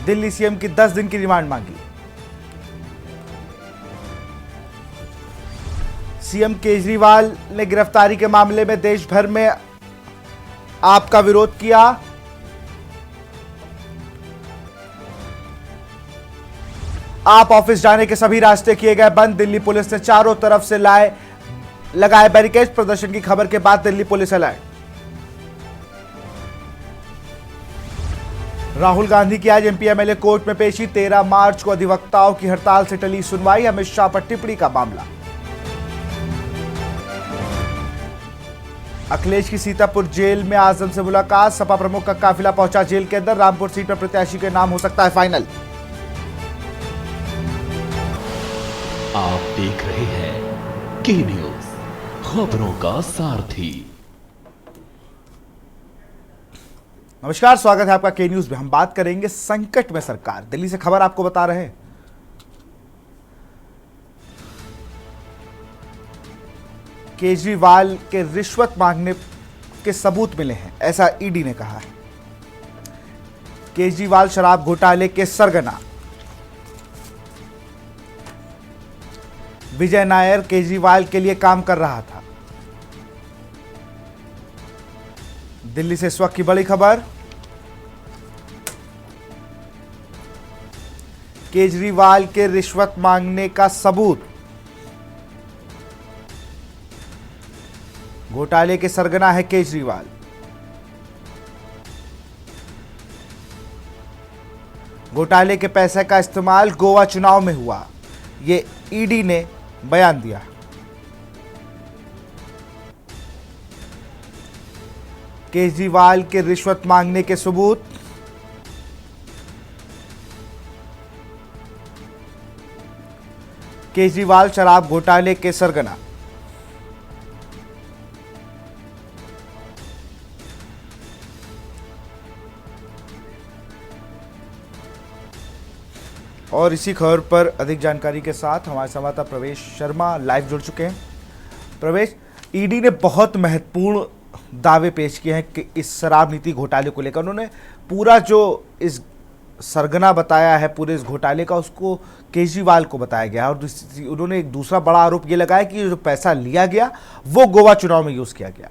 Delhi CM की 10 दिन की रिमांड मांगी। सीएम केजरीवाल ने गिरफ्तारी के मामले में देश भर में आपका विरोध किया। आप ऑफिस जाने के सभी रास्ते किए गए बंद। दिल्ली पुलिस ने चारों तरफ से लगाए बैरिकेड। प्रदर्शन की खबर के बाद दिल्ली पुलिस अलर्ट। राहुल गांधी की आज एमपी एमएलए कोर्ट में पेशी। 13 मार्च को अधिवक्ताओं की हड़ताल से टली सुनवाई। अमित शाह पर टिप्पणी का मामला। अखिलेश की सीतापुर जेल में आजम से मुलाकात। सपा प्रमुख का काफिला पहुंचा जेल के अंदर। रामपुर सीट पर प्रत्याशी के नाम हो सकता है फाइनल। आप देख रहे हैं के न्यूज, खबरों का सारथी। नमस्कार, स्वागत है आपका के न्यूज में। हम बात करेंगे संकट में सरकार। दिल्ली से खबर आपको बता रहे हैं। केजरीवाल के रिश्वत मांगने के सबूत मिले हैं, ऐसा ईडी ने कहा है। केजरीवाल शराब घोटाले के सरगना। विजय नायर केजरीवाल के लिए काम कर रहा था। दिल्ली से इस वक्त की बड़ी खबर। केजरीवाल के रिश्वत मांगने का सबूत। घोटाले के सरगना है केजरीवाल। घोटाले के पैसे का इस्तेमाल गोवा चुनाव में हुआ, ये ईडी ने बयान दिया। केजरीवाल के रिश्वत मांगने के सबूत। केजरीवाल शराब घोटाले के सरगना। और इसी खबर पर अधिक जानकारी के साथ हमारे संवाददाता प्रवेश शर्मा लाइव जुड़ चुके हैं। प्रवेश, ईडी ने बहुत महत्वपूर्ण दावे पेश किए हैं कि इस शराब नीति घोटाले को लेकर उन्होंने पूरा जो इस सरगना बताया है पूरे इस घोटाले का, उसको केजरीवाल को बताया गया। और उन्होंने एक दूसरा बड़ा आरोप ये लगाया कि जो पैसा लिया गया वो गोवा चुनाव में यूज किया गया।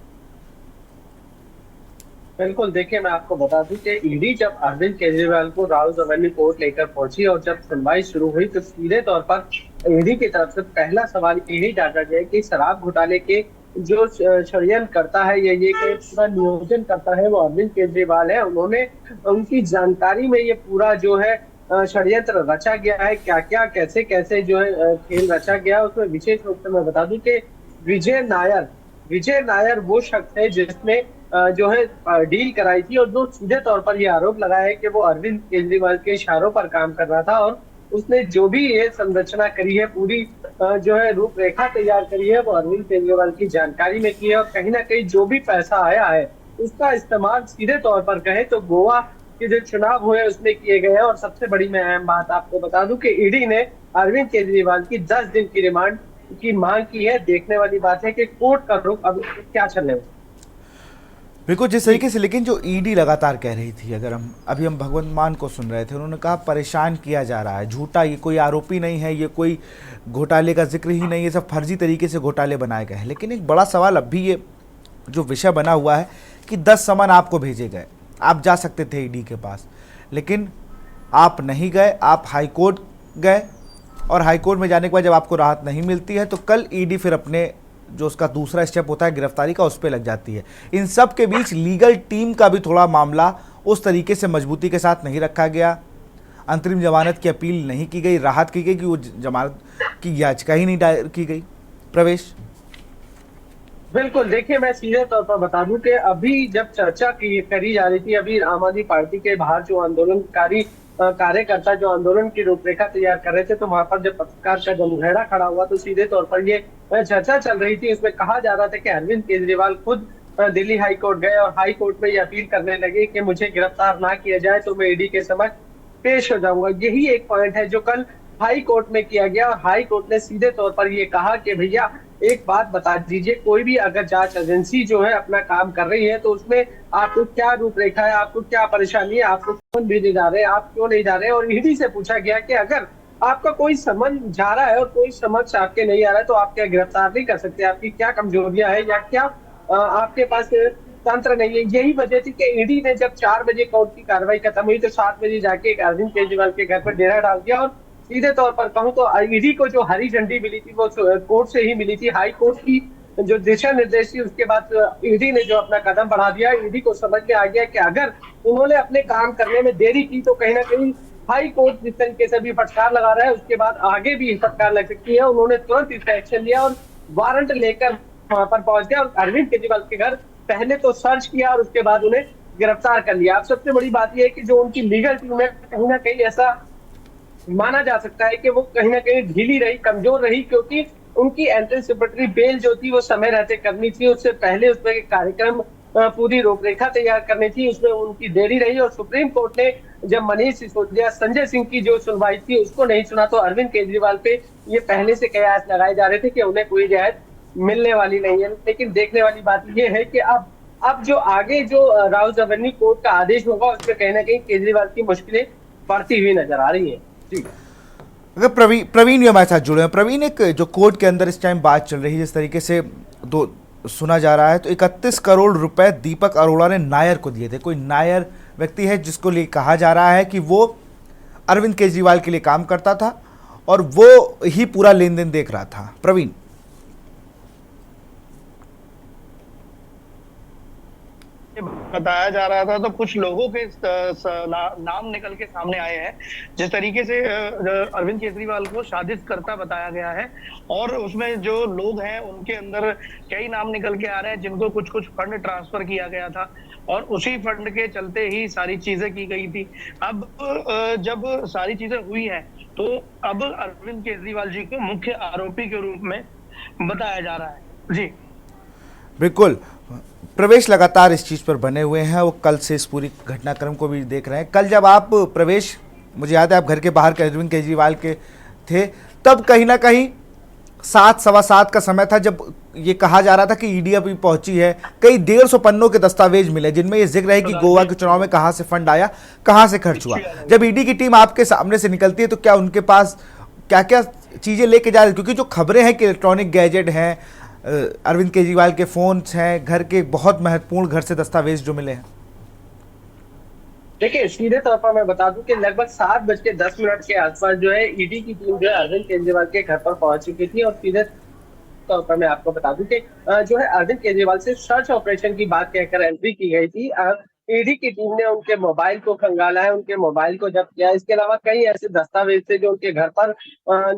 बिल्कुल, देखिए मैं आपको बता दूं कि ईडी जब अरविंद केजरीवाल को राउज एवेन्यू कोर्ट लेकर पहुंची और जब सुनवाई शुरू हुई तो सीधे तौर पर ईडी की तरफ से पहला सवाल यही डाटा गया कि शराब घोटाले के जो षड्यंत्र करता है या ये पूरा नियोजन करता है वो अरविंद केजरीवाल है। उन्होंने उनकी जानकारी में ये पूरा जो है षड्यंत्र रचा गया है। क्या क्या कैसे कैसे जो है खेल रचा गया, उसमें विशेष रूप से मैं बता दूं कि विजय नायर वो शख्स है जिसने जो है डील कराई थी और जो सीधे तौर पर यह आरोप लगाया है कि वो अरविंद केजरीवाल के इशारों पर काम कर रहा था और उसने जो भी ये संरचना करी है, पूरी जो है रूपरेखा तैयार करी है, वो अरविंद केजरीवाल की जानकारी में की है। और कहीं ना कहीं जो भी पैसा आया है उसका इस्तेमाल सीधे तौर पर कहे तो गोवा के जो चुनाव हुए उसमें किए गए हैं। और सबसे बड़ी मैं अहम बात आपको बता दूं कि ईडी ने अरविंद केजरीवाल की 10 दिन की रिमांड की मांग की है। देखने वाली बात है कि कोर्ट का रुख अब क्या चलने वाला। बिल्कुल, जिस तरीके से, लेकिन जो ईडी लगातार कह रही थी, अगर हम भगवंत मान को सुन रहे थे, उन्होंने कहा परेशान किया जा रहा है, झूठा, ये कोई आरोपी नहीं है, ये कोई घोटाले का जिक्र ही नहीं है, सब फर्जी तरीके से घोटाले बनाए गए हैं। लेकिन एक बड़ा सवाल अब भी ये जो विषय बना हुआ है कि 10 समन आपको भेजे गए, आप जा सकते थे ईडी के पास, लेकिन आप नहीं गए, आप हाईकोर्ट गए और हाईकोर्ट में जाने के बाद जब आपको राहत नहीं मिलती है तो कल ईडी फिर अपने जो उसका दूसरा स्टेप होता है गिरफ्तारी का, उस पर लग जाती है। इन सब के बीच लीगल टीम का भी थोड़ा मामला उस तरीके से मजबूती के साथ नहीं रखा गया। अंतरिम जमानत की अपील नहीं की गई, राहत की गई कि वो जमानत की याचिका ही नहीं दायर की गई। प्रवेश, बिल्कुल, देखिए मैं सीधे तौर पर बता दूं कि अभी जब चर्चा करी जा रही थी, अभी आम आदमी पार्टी के बाहर जो आंदोलनकारी कार्यकर्ता जो आंदोलन की रूपरेखा तैयार कर रहे थे, तो वहां पर जब पत्रकार का जमघेरा खड़ा हुआ तो सीधे तौर पर ये चर्चा चल रही थी। इसमें कहा जा रहा था कि अरविंद केजरीवाल खुद दिल्ली हाई कोर्ट गए और हाई कोर्ट में ये अपील करने लगे कि मुझे गिरफ्तार ना किया जाए तो मैं ईडी के समक्ष पेश हो जाऊंगा। यही एक पॉइंट है जो कल हाई कोर्ट में किया गया और हाई कोर्ट ने सीधे तौर पर ये कहा कि भैया एक बात बता दीजिए, कोई भी अगर जांच एजेंसी जो है अपना काम कर रही है तो उसमें आपको क्या रूपरेखा है, आपको क्या परेशानी है, आपको कौन भेजे जा रहे हैं, आप क्यों नहीं जा रहे हैं। और ईडी से पूछा गया कि अगर आपका कोई समन जा रहा है और कोई समक्ष आपके नहीं आ रहा है तो आप क्या गिरफ्तार नहीं कर सकते, आपकी क्या कमजोरियां है या क्या आपके पास तंत्र नहीं है। यही वजह थी कि ईडी ने जब 4 बजे कोर्ट की कार्रवाई खत्म हुई तो 7 बजे जाके अरविंद केजरीवाल के घर पर डेरा डाल दिया। और सीधे तौर पर कहूं तो ईडी को जो हरी झंडी मिली थी वो कोर्ट से ही मिली थी, हाई कोर्ट की जो दिशा निर्देश थी उसके बाद ईडी ने जो अपना कदम बढ़ा दिया। ईडी को समझ में आ गया कि अगर उन्होंने अपने काम करने में देरी की तो कहीं ना कहीं हाई कोर्ट जिस तरीके से भी फटकार लगा रहा है उसके बाद आगे भी फटकार लग सकती है। उन्होंने तुरंत इसका एक्शन लिया और वारंट लेकर वहां पर पहुंच गया और अरविंद केजरीवाल के घर पहले तो सर्च किया और उसके बाद उन्हें गिरफ्तार कर लिया। अब सबसे बड़ी बात यह है कि जो उनकी लीगल टीम है कहीं ना कहीं ऐसा माना जा सकता है कि वो कहीं ना कहीं ढीली रही, कमजोर रही, क्योंकि उनकी एंटीसिपेटरी बेल जो थी वो समय रहते करनी थी, उससे पहले उसमें एक कार्यक्रम पूरी रूपरेखा तैयार करनी थी, उसमें उनकी देरी रही। और सुप्रीम कोर्ट ने जब मनीष सिसोदिया, संजय सिंह की जो सुनवाई थी उसको नहीं सुना तो अरविंद केजरीवाल पे ये पहले से कयास लगाए जा रहे थे कि उन्हें कोई रियायत मिलने वाली नहीं है। लेकिन देखने वाली बात यह है कि अब जो आगे जो राउज अवेन्यू कोर्ट का आदेश होगा उसमें कहीं ना कहीं केजरीवाल की मुश्किलें बढ़ती हुई नजर आ रही है। जी, अगर प्रवीण भी हमारे साथ जुड़े हैं। प्रवीण, एक जो कोर्ट के अंदर इस टाइम बात चल रही है जिस तरीके से दो सुना जा रहा है, तो 31 करोड़ रुपए दीपक अरोड़ा ने नायर को दिए थे। कोई नायर व्यक्ति है जिसको लिए कहा जा रहा है कि वो अरविंद केजरीवाल के लिए काम करता था और वो ही पूरा लेन देन देख रहा था। प्रवीण, बताया जा रहा था तो कुछ लोगों के नाम निकल के सामने आए हैं। जिस तरीके से अरविंद केजरीवाल को साजिशकर्ता बताया गया है और उसमें जो लोग हैं उनके अंदर कई नाम निकल के आ रहे हैं जिनको कुछ कुछ फंड ट्रांसफर किया गया था और उसी फंड के चलते ही सारी चीजें की गई थी। अब जब सारी चीजें हुई हैं तो अब अरविंद केजरीवाल जी को मुख्य आरोपी के रूप में बताया जा रहा है। जी बिल्कुल। प्रवेश लगातार इस चीज़ पर बने हुए हैं, वो कल से इस पूरी घटनाक्रम को भी देख रहे हैं। कल जब आप प्रवेश, मुझे याद है आप घर के बाहर के अरविंद केजरीवाल के थे, तब कहीं ना कहीं 7, सवा 7 का समय था जब ये कहा जा रहा था कि ईडी अभी पहुंची है। कई 150 पन्नों के दस्तावेज मिले जिनमें ये जिक्र है कि गोवा के चुनाव में कहां से फंड आया, कहां से खर्च हुआ। जब ईडी की टीम आपके सामने से निकलती है तो क्या उनके पास क्या क्या चीज़ें लेके जा रही है? क्योंकि जो खबरें हैं कि इलेक्ट्रॉनिक गैजेट हैं, अरविंद केजरीवाल के फोन्स हैं, घर के बहुत महत्वपूर्ण घर से दस्तावेज जो मिले हैं। देखिए, सीधे तौर पर मैं बता दूं कि लगभग 7:10 के आसपास जो है ईडी की टीम जो है अरविंद केजरीवाल के घर पर पहुंच चुकी थी। और सीधे तौर पर मैं आपको बता दूं कि जो है अरविंद केजरीवाल से सर्च ऑपरेशन की बात कहकर एंट्री की गई थी। ईडी की टीम ने उनके मोबाइल को खंगाला है, उनके मोबाइल को जब्त किया। इसके अलावा कई ऐसे दस्तावेज थे जो उनके घर पर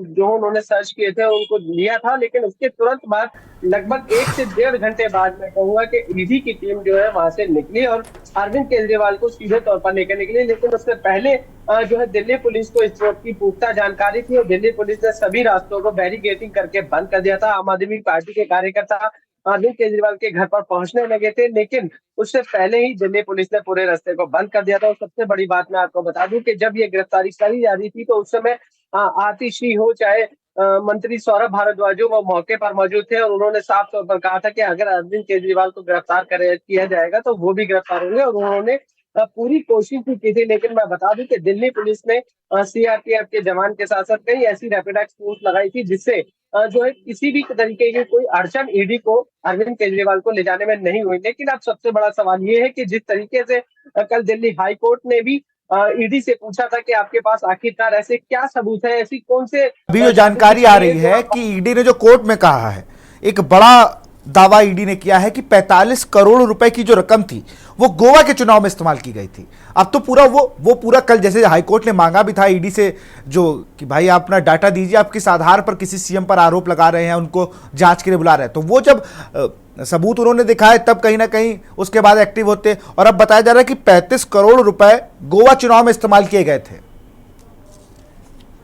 जो उन्होंने सर्च किए थे उनको लिया था। लेकिन उसके तुरंत बाद लगभग 1 से 1.5 घंटे बाद मैं कहूंगा कि ईडी की टीम जो है वहां से निकली और अरविंद केजरीवाल को सीधे तौर पर लेकर निकली। लेकिन उससे पहले जो है दिल्ली पुलिस को इस बात की पुख्ता जानकारी थी और दिल्ली पुलिस ने सभी रास्तों को बैरिकेडिंग करके बंद कर दिया था। आम आदमी पार्टी के कार्यकर्ता अरविंद केजरीवाल के घर पर पहुंचने लगे थे, लेकिन उससे पहले ही दिल्ली पुलिस ने पूरे रास्ते को बंद कर दिया था। और सबसे बड़ी बात मैं आपको बता दूं कि जब ये गिरफ्तारी करी जा रही थी तो उस समय आतिशी हो चाहे मंत्री सौरभ भारद्वाज वो मौके पर मौजूद थे और उन्होंने साफ तौर पर कहा था कि अगर अरविंद केजरीवाल को गिरफ्तार किया जाएगा तो वो भी गिरफ्तार होंगे। और उन्होंने पूरी कोशिश भी की थी। लेकिन मैं बता दूं कि दिल्ली पुलिस ने सीआरपीएफ के जवान के साथ साथ कई ऐसी रैपिड एक्शन फोर्स लगाई थी जिससे जो है किसी भी तरीके की कोई अड़चन ईडी को अरविंद केजरीवाल को ले जाने में नहीं हुई। लेकिन अब सबसे बड़ा सवाल ये है कि जिस तरीके से कल दिल्ली हाई कोर्ट ने भी ईडी से पूछा था कि आपके पास आखिरकार ऐसे क्या सबूत है, ऐसी कौन से अभी जो जानकारी आ रही है कि ईडी ने जो कोर्ट में कहा है, एक बड़ा दावा ईडी ने किया है कि 45 करोड़ रुपए की जो रकम थी वो गोवा के चुनाव में इस्तेमाल की गई थी। अब तो पूरा वो पूरा कल जैसे हाईकोर्ट ने मांगा भी था ईडी से जो कि भाई आप अपना डाटा दीजिए, आप किस आधार पर किसी सीएम पर आरोप लगा रहे हैं, उनको जांच के लिए बुला रहे हैं, तो वो जब सबूत उन्होंने दिखाए तब कहीं ना कहीं उसके बाद एक्टिव होते। और अब बताया जा रहा है कि 35 करोड़ रुपए गोवा चुनाव में इस्तेमाल किए गए थे।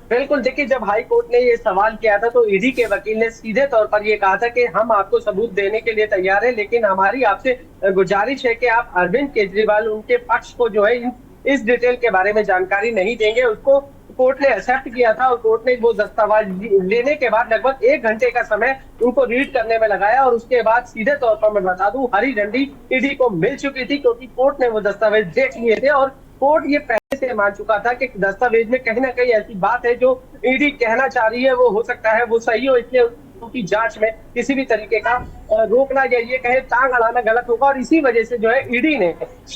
बिल्कुल, देखिए जब हाई कोर्ट ने ये सवाल किया था तो ईडी के वकील ने सीधे तौर पर ये कहा था कि हम आपको सबूत देने के लिए तैयार हैं, लेकिन हमारी आपसे गुजारिश है कि आप अरविंद केजरीवाल उनके पक्ष को जो है इस डिटेल के बारे में जानकारी नहीं देंगे। उसको कोर्ट ने एक्सेप्ट किया था और कोर्ट ने वो दस्तावेज लेने के बाद लगभग 1 घंटे का समय उनको रीड करने में लगाया और उसके बाद सीधे तौर पर मैं बता दूं हरी झंडी ईडी को मिल चुकी थी, क्योंकि कोर्ट ने वो दस्तावेज देख लिए थे और कोर्ट ये पहले से मान चुका था कि दस्तावेज में कहीं ना कहीं ऐसी बात है जो ईडी कहना चाह रही है वो हो सकता है वो सही हो, इसलिए की जांच में किसी भी तरीके का रोकना या ये कहे टांग अड़ाना गलत होगा और इसी वजह से जो है ईडी ने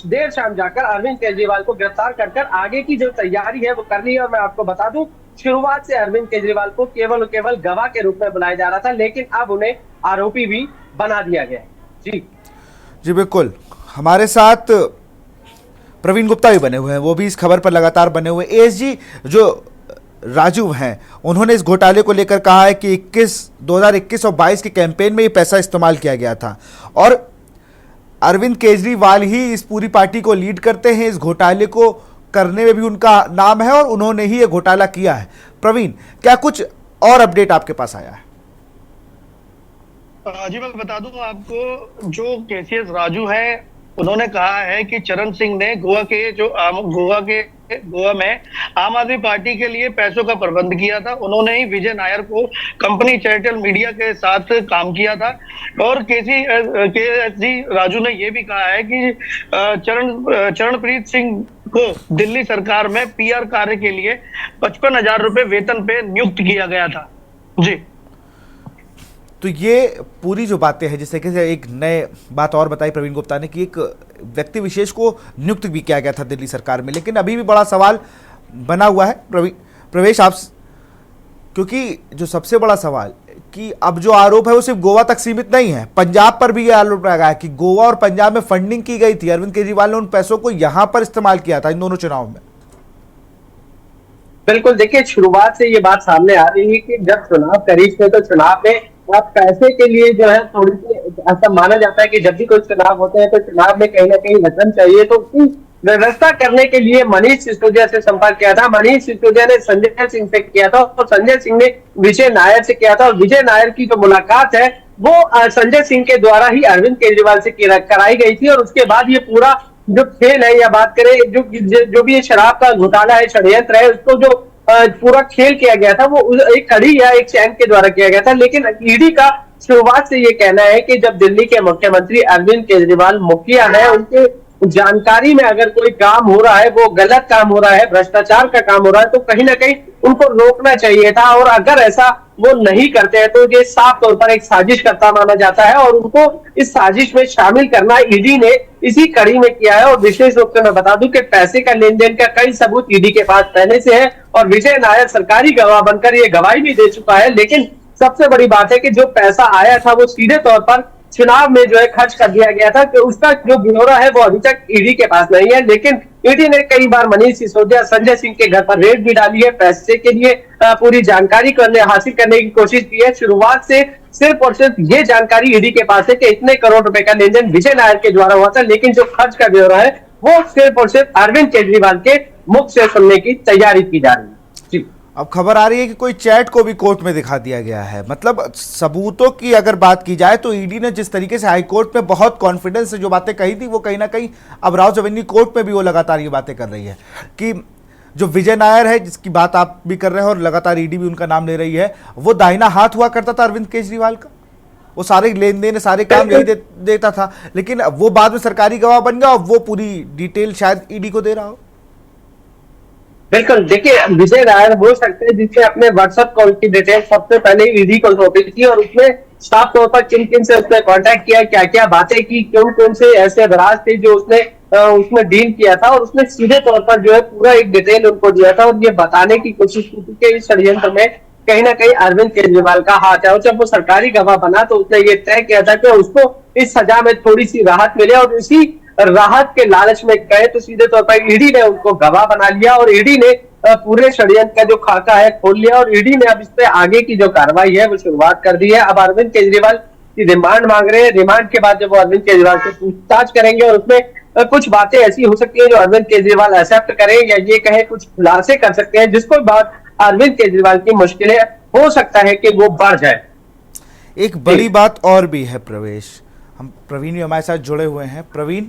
देर शाम जाकर अरविंद केजरीवाल को गिरफ्तार कर आगे की जो तैयारी है वो कर ली है। और मैं आपको बता दूं शुरुआत से अरविंद केजरीवाल को केवल और केवल गवाह के रूप में बुलाया जा रहा था, लेकिन अब उन्हें आरोपी भी बना दिया गया। जी बिल्कुल, हमारे साथ प्रवीण गुप्ता भी बने हुए हैं, वो भी इस खबर पर लगातार बने हुए। एएसजी जो राजू हैं उन्होंने इस घोटाले को लेकर कहा है कि 2021 और 22 के कैंपेन में ये पैसा इस्तेमाल किया गया था और अरविंद केजरीवाल ही इस पूरी पार्टी को लीड करते हैं, इस घोटाले को करने में भी उनका नाम है और उन्होंने ही ये घोटाला किया है। प्रवीण, क्या कुछ और अपडेट आपके पास आया है? जी मैं बता दूं आपको, जो केसीएस राजू है उन्होंने कहा है कि चरण सिंह ने गोवा में आम आदमी पार्टी के लिए पैसों का प्रबंध किया था। उन्होंने ही विजय नायर को कंपनी चैरिटेबल मीडिया के साथ काम किया था और केएसजी राजू ने यह भी कहा है कि चरणप्रीत सिंह को दिल्ली सरकार में पीआर कार्य के लिए 55,000 रुपए वेतन पे नियुक्त किया गया था। जी, तो ये पूरी जो बातें हैं, जैसे कि एक नए बात और बताई प्रवीण गुप्ता ने कि एक व्यक्ति विशेष को नियुक्त भी किया गया था दिल्ली सरकार में, लेकिन अभी भी बड़ा सवाल बना हुआ है प्रवेश आप, क्योंकि जो सबसे बड़ा सवाल कि अब जो आरोप है वो सिर्फ गोवा तक सीमित नहीं है, पंजाब पर भी ये आरोप लगा है कि गोवा और पंजाब में फंडिंग की गई थी, अरविंद केजरीवाल ने उन पैसों को यहां पर इस्तेमाल किया था इन दोनों चुनाव में। बिल्कुल, देखिए शुरुआत से ये बात सामने आ रही है कि जब चुनाव करीब थे तो चुनाव में आप पैसे के लिए जो है थोड़ी सी ऐसा माना जाता है कि जब भी कोई चुनाव होते हैं तो चुनाव में कहीं ना कहीं रकम चाहिए, तो उसकी व्यवस्था करने के लिए मनीष सिसोदिया से संपर्क किया था। मनीष सिसोदिया ने संजय सिंह से किया था और संजय सिंह ने विजय नायर से किया था और विजय नायर की जो मुलाकात है वो संजय सिंह के द्वारा ही अरविंद केजरीवाल से कराई गई थी। और उसके बाद ये पूरा जो खेल है या बात करें जो भी ये शराब का घोटाला है, षड्यंत्र है, उसको जो पूरा खेल किया गया था वो एक कड़ी या एक चैन के द्वारा किया गया था। लेकिन ईडी का शुरुआत से ये कहना है कि जब दिल्ली के मुख्यमंत्री अरविंद केजरीवाल मुखिया है, उनके जानकारी में अगर कोई काम हो रहा है, वो गलत काम हो रहा है, भ्रष्टाचार का काम हो रहा है, तो कहीं ना कहीं उनको रोकना चाहिए था। और अगर ऐसा वो नहीं करते हैं तो ये साफ तौर पर एक साजिश करता माना जाता है और उनको इस साजिश में शामिल करना ईडी ने इसी कड़ी में किया है। और विशेष रूप से मैं बता दूं कि पैसे का लेन देन का कई सबूत ईडी के पास पहले से है और विजय नायर सरकारी गवाह बनकर ये गवाही भी दे चुका है। लेकिन सबसे बड़ी बात है कि जो पैसा आया था वो सीधे तौर पर चुनाव में जो है खर्च कर दिया गया था, कि उसका जो ब्यौरा है वो अभी तक ईडी के पास नहीं है। लेकिन ईडी ने कई बार मनीष सिसोदिया, संजय सिंह के घर पर रेड भी डाली है, पैसे के लिए पूरी जानकारी हासिल करने की कोशिश की है। शुरुआत से सिर्फ और सिर्फ ये जानकारी ईडी के पास है कि इतने करोड़ रुपए का लेन देन विजय नायर के द्वारा हुआ था, लेकिन जो खर्च का ब्यौरा है वो सिर्फ और सिर्फ अरविंद केजरीवाल के मुख से सुनने की तैयारी की जा रही है। अब खबर आ रही है कि कोई चैट को भी कोर्ट में दिखा दिया गया है। मतलब सबूतों की अगर बात की जाए तो ईडी ने जिस तरीके से हाईकोर्ट में बहुत कॉन्फिडेंस से जो बातें कही थी वो कहीं ना कहीं अब राउज एवेन्यू कोर्ट में भी वो लगातार ये बातें कर रही है कि जो विजय नायर है, जिसकी बात आप भी कर रहे हैं और लगातार ईडी भी उनका नाम ले रही है, वो दाहिना हाथ हुआ करता था अरविंद केजरीवाल का, वो सारे लेन देन सारे काम यही देता था, लेकिन वो बाद में सरकारी गवाह बन गया और वो पूरी डिटेल शायद ईडी को दे रहा हो। बिल्कुल, देखिए विजय नायर हो सकते हैं जिसने अपने व्हाट्सएप कॉल की डिटेल सबसे पहले ईडी को सौंपी थी और उसमें साफ तौर पर किन किन से उसने कांटेक्ट किया, क्या क्या बातें की, कौन कौन से ऐसे राज थे जो उसने उसमें डील किया था, और उसने सीधे तौर पर जो है पूरा एक डिटेल उनको दिया था और ये बताने की कोशिश की थी कि इस षड्यंत्र में कहीं ना कहीं अरविंद केजरीवाल का हाथ है। और जब वो सरकारी गवाह बना तो उसने ये तय किया था कि उसको इस सजा में थोड़ी सी राहत मिले और इसी राहत के लालच में गए तो सीधे तौर पर ईडी ने उनको गवाह बना लिया और ईडी ने पूरे षड्यंत्र का जो खाका है खोल लिया और ईडी ने अब इस पे आगे की जो कार्रवाई है वो शुरुआत कर दी है। अब अरविंद केजरीवाल की रिमांड मांग रहे हैं। रिमांड के बाद जब वो अरविंद केजरीवाल से पूछताछ करेंगे और उसमें कुछ बातें ऐसी हो सकती है जो अरविंद केजरीवाल एक्सेप्ट करें या ये कहे कुछ खुलासे कर सकते हैं, जिसको बाद अरविंद केजरीवाल की मुश्किलें हो सकता है कि वो बढ़ जाए। एक बड़ी बात और भी है प्रवेश, हम प्रवीण भी हमारे साथ जुड़े हुए हैं। प्रवीण,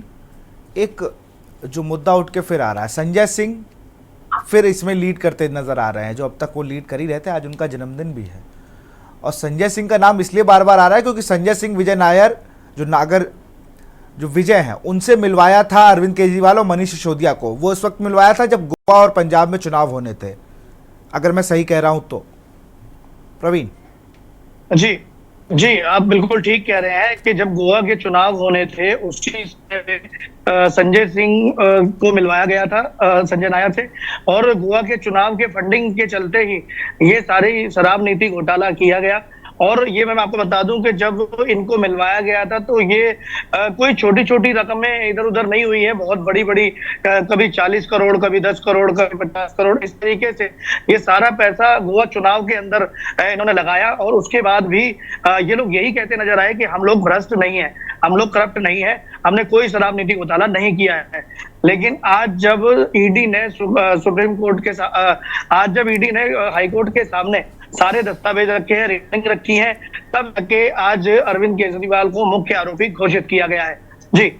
एक जो मुद्दा उठ के फिर आ रहा है, संजय सिंह फिर इसमें लीड करते नजर आ रहे हैं, जो अब तक वो लीड कर ही रहते हैं। आज उनका जन्मदिन भी है। और संजय सिंह का नाम इसलिए बार बार आ रहा है क्योंकि संजय सिंह विजय नायर जो विजय हैं उनसे मिलवाया था अरविंद केजरीवाल और मनीष सिसोदिया को। वो इस वक्त मिलवाया था जब गोवा और पंजाब में चुनाव होने थे, अगर मैं सही कह रहा हूं तो। प्रवीण जी जी, आप बिल्कुल ठीक कह रहे हैं कि जब गोवा के चुनाव होने थे उसी समय संजय सिंह को मिलवाया गया था संजय नायर से, और गोवा के चुनाव के फंडिंग के चलते ही ये सारी शराब नीति घोटाला किया गया। और ये मैं आपको बता दूं कि जब इनको मिलवाया गया था तो ये कोई छोटी छोटी रकमें इधर उधर नहीं हुई है, बहुत बड़ी बड़ी, कभी 40 करोड़, कभी 10 करोड़, कभी 50 करोड़, इस तरीके से ये सारा पैसा गोवा चुनाव के अंदर इन्होंने लगाया। और उसके बाद भी ये लोग यही कहते नजर आए कि हम लोग भ्रष्ट नहीं है, हम लोग करप्ट नहीं है, हमने कोई शराब नीति घोटाला नहीं किया है। लेकिन आज जब ईडी ने सुप्रीम कोर्ट के आज जब ईडी ने हाईकोर्ट के सामने सारे दस्तावेज रखे हैं, रिकॉर्डिंग रखी है, तब के आज अरविंद केजरीवाल को मुख्य आरोपी घोषित किया गया है। जी,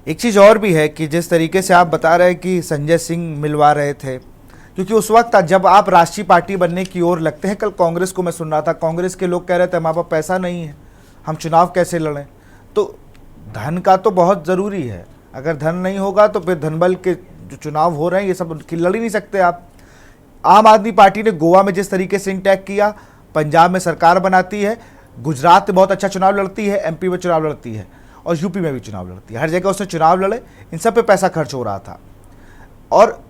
एक चीज और भी है कि जिस तरीके से आप बता रहे हैं कि संजय सिंह मिलवा रहे थे, क्योंकि उस वक्त जब आप राष्ट्रीय पार्टी बनने की ओर लगते हैं, कल कांग्रेस को मैं सुन रहा था, कांग्रेस के लोग कह रहे थे हमारे पास पैसा नहीं है, हम चुनाव कैसे लड़ें। तो धन का तो बहुत ज़रूरी है, अगर धन नहीं होगा तो फिर धनबल के जो चुनाव हो रहे हैं ये सब लड़ ही नहीं सकते आप। आम आदमी पार्टी ने गोवा में जिस तरीके से इंटैक्ट किया, पंजाब में सरकार बनाती है, गुजरात में बहुत अच्छा चुनाव लड़ती है, एमपी में चुनाव लड़ती है और यूपी में भी चुनाव लड़ती है, हर जगह उसने चुनाव लड़े, इन सब पे पैसा खर्च हो रहा था। और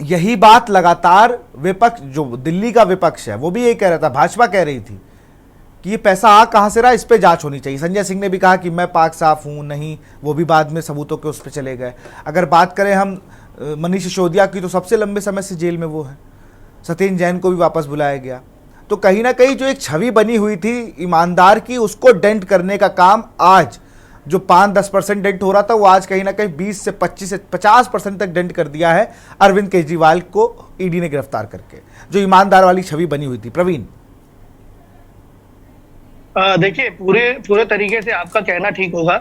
यही बात लगातार विपक्ष, जो दिल्ली का विपक्ष है वो भी यही कह रहा था, भाजपा कह रही थी कि ये पैसा आ कहाँ से रहा, इस पे जांच होनी चाहिए। संजय सिंह ने भी कहा कि मैं पाक साफ हूँ, नहीं, वो भी बाद में सबूतों के उस पर चले गए। अगर बात करें हम मनीष सिसोदिया की, तो सबसे लंबे समय से जेल में वो है। सत्येंद्र जैन को भी वापस बुलाया गया। तो कहीं ना कहीं जो एक छवि बनी हुई थी ईमानदार की, उसको डेंट करने का काम आज जो 5-10% डेंट हो रहा था, वो आज कहीं ना कहीं 20 से 25 से 50% तक डेंट कर दिया है अरविंद केजरीवाल को ईडी ने गिरफ्तार करके, जो ईमानदार वाली छवि बनी हुई थी। प्रवीण, देखिए, पूरे तरीके से आपका कहना ठीक होगा।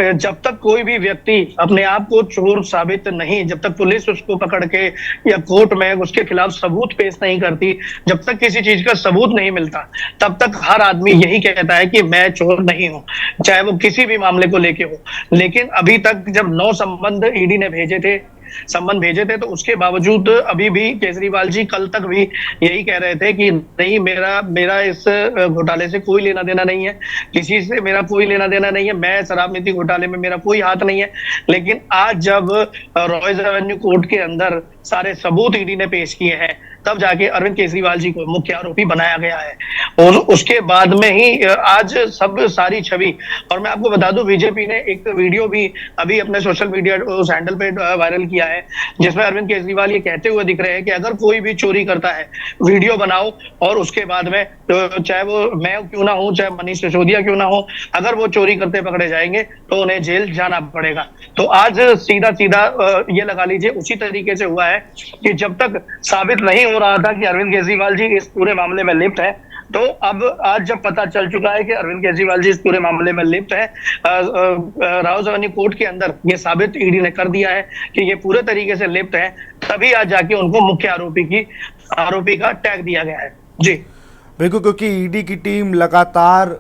जब तक कोई भी व्यक्ति अपने आप को चोर साबित नहीं, जब तक पुलिस उसको पकड़ के या कोर्ट में उसके खिलाफ सबूत पेश नहीं करती, जब तक किसी चीज का सबूत नहीं मिलता, तब तक हर आदमी यही कहता है कि मैं चोर नहीं हूं, चाहे वो किसी भी मामले को लेके हो। लेकिन अभी तक जब 9 संबंध ईडी ने भेजे थे तो उसके बावजूद अभी भी केजरीवाल जी कल तक भी यही कह रहे थे कि नहीं, मेरा इस घोटाले से कोई लेना देना नहीं है, किसी से मेरा कोई लेना देना नहीं है, मैं शराब नीति घोटाले में मेरा कोई हाथ नहीं है। लेकिन आज जब रॉयज रेवेन्यू कोर्ट के अंदर सारे सबूत ईडी ने पेश किए हैं, तब जाके अरविंद केजरीवाल जी को मुख्य आरोपी बनाया गया है। और उसके बाद में ही आज सब सारी छवि, और मैं आपको बता दूं, बीजेपी ने एक वीडियो भी अभी अपने सोशल मीडिया उस हैंडल पे वायरल किया है, जिसमें अरविंद केजरीवाल ये कहते हुए दिख रहे हैं कि अगर कोई भी चोरी करता है, वीडियो बनाओ और उसके बाद में, चाहे वो मैं क्यों ना हूं, चाहे मनीष सिसोदिया क्यों ना हो, अगर वो चोरी करते पकड़े जाएंगे तो उन्हें जेल जाना पड़ेगा। तो आज सीधा ये लगा लीजिए उसी तरीके से हुआ है कि जब तक साबित नहीं हो रहा था कि अरविंद केजरीवाल जी इस पूरे मामले में लिप्त है, तो अब आज जब पता चल चुका है कि अरविंद केजरीवाल जी इस पूरे मामले में लिप्त है, राउज रेवेन्यू कोर्ट के अंदर ये साबित ईडी ने कर दिया है कि ये पूरे तरीके से लिप्त है, तभी आज जाके उनको मुख्य आरोपी का टैग दिया गया है। जी बिल्कुल, क्योंकि ईडी की टीम लगातार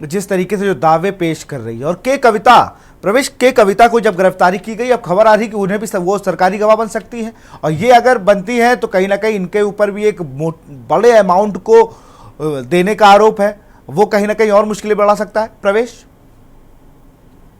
जिस तरीके से जो दावे पेश कर रही है, और के कविता को जब गिरफ्तारी की गई, अब खबर आ रही कि उन्हें भी वो सरकारी गवाह बन सकती है, और ये अगर बनती है तो कहीं ना कहीं इनके ऊपर भी एक बड़े अमाउंट को देने का आरोप है, वो कहीं ना कहीं और मुश्किलें बढ़ा सकता है। प्रवेश,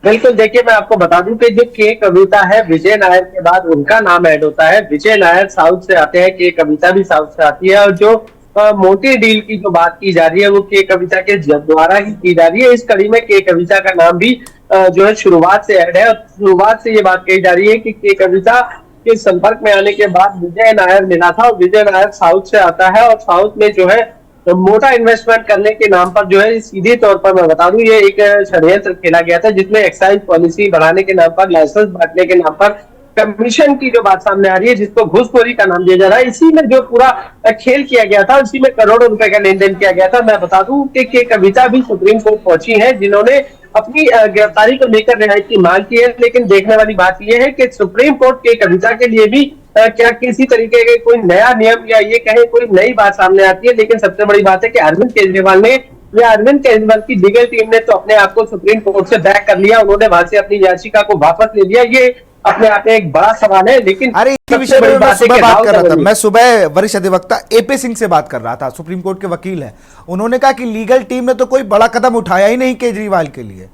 बिल्कुल, देखिए मैं आपको बता दूं कि जो के कविता है, विजय नायर के बाद उनका नाम ऐड होता है। विजय नायर साउथ से आते हैं, के कविता भी साउथ से आती है, और जो मोटी डील की जो बात की जा रही है वो के कविता के द्वारा ही की जा रही है। इस कड़ी में के कविता का नाम भी जो है शुरुआत से ऐड है, और शुरुआत से ये बात कही जा रही है कि के कविता के संपर्क में आने के बाद विजय नायर मिला था, और विजय नायर साउथ से आता है, और साउथ में जो है तो मोटा इन्वेस्टमेंट करने के नाम पर जो है, सीधे तौर पर मैं बता दूं, ये एक षड्यंत्र खेला गया था, जिसमें एक्साइज पॉलिसी बढ़ाने के नाम पर, लाइसेंस बांटने के नाम पर कमीशन की जो बात सामने आ रही है, जिसको घूसखोरी का नाम दिया जा रहा है, इसी में जो पूरा खेल किया गया था, उसी में करोड़ों रुपए का लेन देन किया गया था। मैं बता दूं कि के कविता भी सुप्रीम कोर्ट पहुंची है, जिन्होंने अपनी गिरफ्तारी को लेकर रिहाई की मांग की है। लेकिन देखने वाली बात यह है कि सुप्रीम कोर्ट के कविता के लिए भी क्या किसी तरीके के कोई नया नियम या ये कहे कोई नई बात सामने आती है। लेकिन सबसे बड़ी बात है कि अरविंद केजरीवाल ने या अरविंद केजरीवाल की लीगल टीम ने तो अपने आप को सुप्रीम कोर्ट से बैक कर लिया, उन्होंने वहां से अपनी याचिका को वापस ले लिया। ये अपने आप में एक बड़ा सवाल है। लेकिन अरे इसी सबसे विषय बड़ी में मैं बात है सुबह कि बात राहुल कर रहा था। गांधी- मैं सुबह वरिष्ठ अधिवक्ता एपी सिंह से बात कर रहा था, सुप्रीम कोर्ट के वकील हैं। उन्होंने कहा कि लीगल टीम ने तो कोई बड़ा कदम उठाया ही नहीं केजरीवाल के लिए,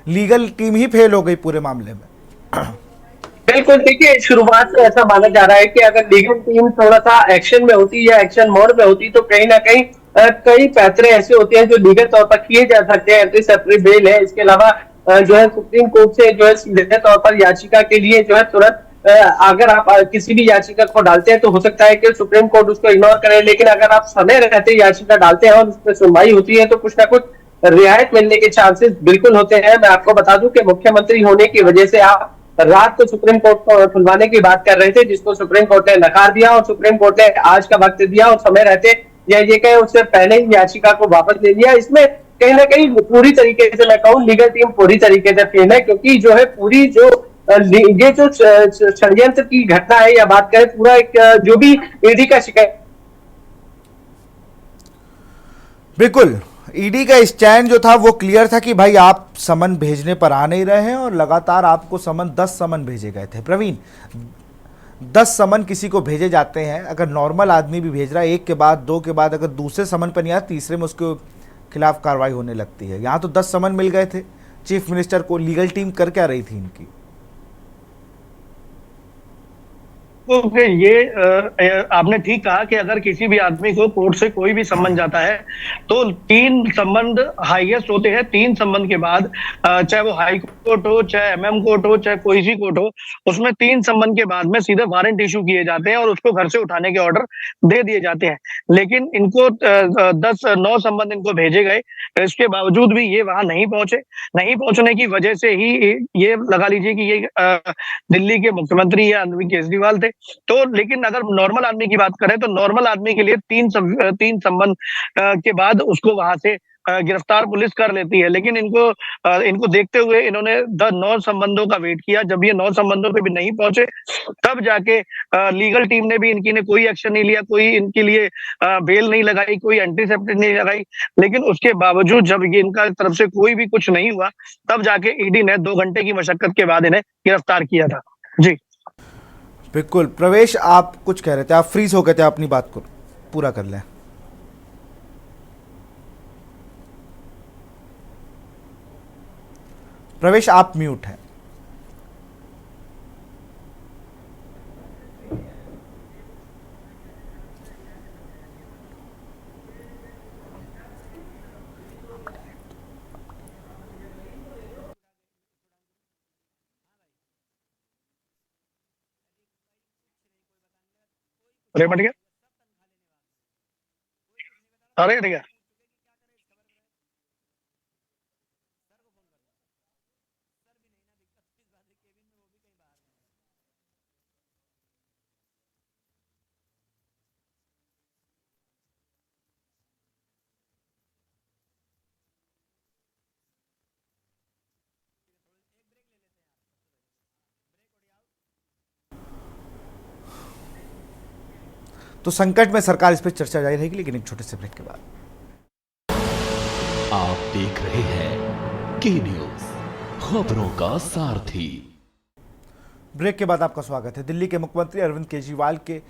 लीगल टीम ही फेल हो गई पूरे मामले में। बिल्कुल, देखिए शुरुआत से ऐसा माना जा रहा है कि अगर लीगल टीम थोड़ा सा एक्शन में होती या एक्शन मोड में होती तो कहीं ना कहीं कई फैसले ऐसे होते हैं जो लीगल तौर पर किए जा सकते हैं। एंटी सेपरेट बेल है, इसके अलावा जो है सुप्रीम कोर्ट से जो है सीधे तौर पर याचिका के लिए जो है तुरंत अगर आप किसी भी याचिका को डालते हैं तो हो सकता है कि सुप्रीम कोर्ट उसको इग्नोर करे। लेकिन अगर आप समय रहते याचिका डालते हैं और उस पर सुनवाई होती है तो कुछ ना कुछ रियायत मिलने के चांसेस बिल्कुल होते हैं। मैं आपको बता दूं कि मुख्यमंत्री होने की वजह से आप रात को सुप्रीम कोर्ट को खुलवाने की बात कर रहे थे, जिसको सुप्रीम कोर्ट ने नकार दिया और सुप्रीम कोर्ट ने आज का वक्त दिया और समय रहते या ये कहे उससे पहले ही याचिका को वापस ले लिया। इसमें कहीं ना कहीं पूरी तरीके से मैं कहूँ लीगल टीम पूरी तरीके से फेल है, क्योंकि जो है पूरी जो ये जो षड्यंत्र की घटना है या बात करें पूरा एक जो भी ईडी का शिकायत। बिल्कुल, ईडी का स्टैंड जो था वो क्लियर था कि भाई आप समन भेजने पर आ नहीं रहे हैं और लगातार आपको 10 समन भेजे गए थे। प्रवीण, 10 समन किसी को भेजे जाते हैं, अगर नॉर्मल आदमी भी भेज रहा है एक के बाद दो के बाद, अगर दूसरे समन पर नहीं आया तीसरे में उसके खिलाफ कार्रवाई होने लगती है। यहाँ तो 10 समन मिल गए थे चीफ मिनिस्टर को। लीगल टीम कर क्या रही थी इनकी? तो ये आपने ठीक कहा कि अगर किसी भी आदमी को कोर्ट से कोई भी सम्मन जाता है तो 3 संबंध हाईएस्ट होते हैं। 3 संबंध के बाद चाहे वो हाई कोर्ट हो, चाहे एमएम कोर्ट हो, चाहे कोई सी कोर्ट हो, उसमें 3 संबंध के बाद में सीधे वारंट इशू किए जाते हैं और उसको घर से उठाने के ऑर्डर दे दिए जाते हैं। लेकिन इनको 9 संबंध इनको भेजे गए, इसके बावजूद भी ये वहां नहीं पहुंचे। नहीं पहुंचने की वजह से ही ये लगा लीजिए कि ये दिल्ली के मुख्यमंत्री या अरविंद केजरीवाल थे। तो लेकिन अगर नॉर्मल आदमी की बात करें तो नॉर्मल आदमी के लिए 3 संबंध के बाद उसको वहां से गिरफ्तार पुलिस कर लेती है। लेकिन इनको देखते हुए इन्होंने 9 संबंधों का वेट किया। जब ये 9 संबंधों पे भी नहीं पहुंचे तब जाके लीगल टीम ने भी इनकी ने कोई एक्शन नहीं लिया, कोई इनके लिए बेल नहीं लगाई, कोई एंटीसेप्टिक नहीं लगाई। लेकिन उसके बावजूद जब ये इनका तरफ से कोई भी कुछ नहीं हुआ तब जाके ईडी ने 2 घंटे की मशक्कत के बाद इन्हें गिरफ्तार किया था। जी बिल्कुल। प्रवेश, आप कुछ कह रहे थे, आप फ्रीज हो गए थे, अपनी बात को पूरा कर लें। प्रवेश, आप म्यूट हैं। अरे मट गया, अरे ठीक है। तो संकट में सरकार, इस पर चर्चा जारी रहेगी, लेकिन एक छोटे से ब्रेक के बाद। आप देख रहे हैं के न्यूज, खबरों का सारथी। ब्रेक के बाद आपका स्वागत है। दिल्ली के मुख्यमंत्री अरविंद केजरीवाल के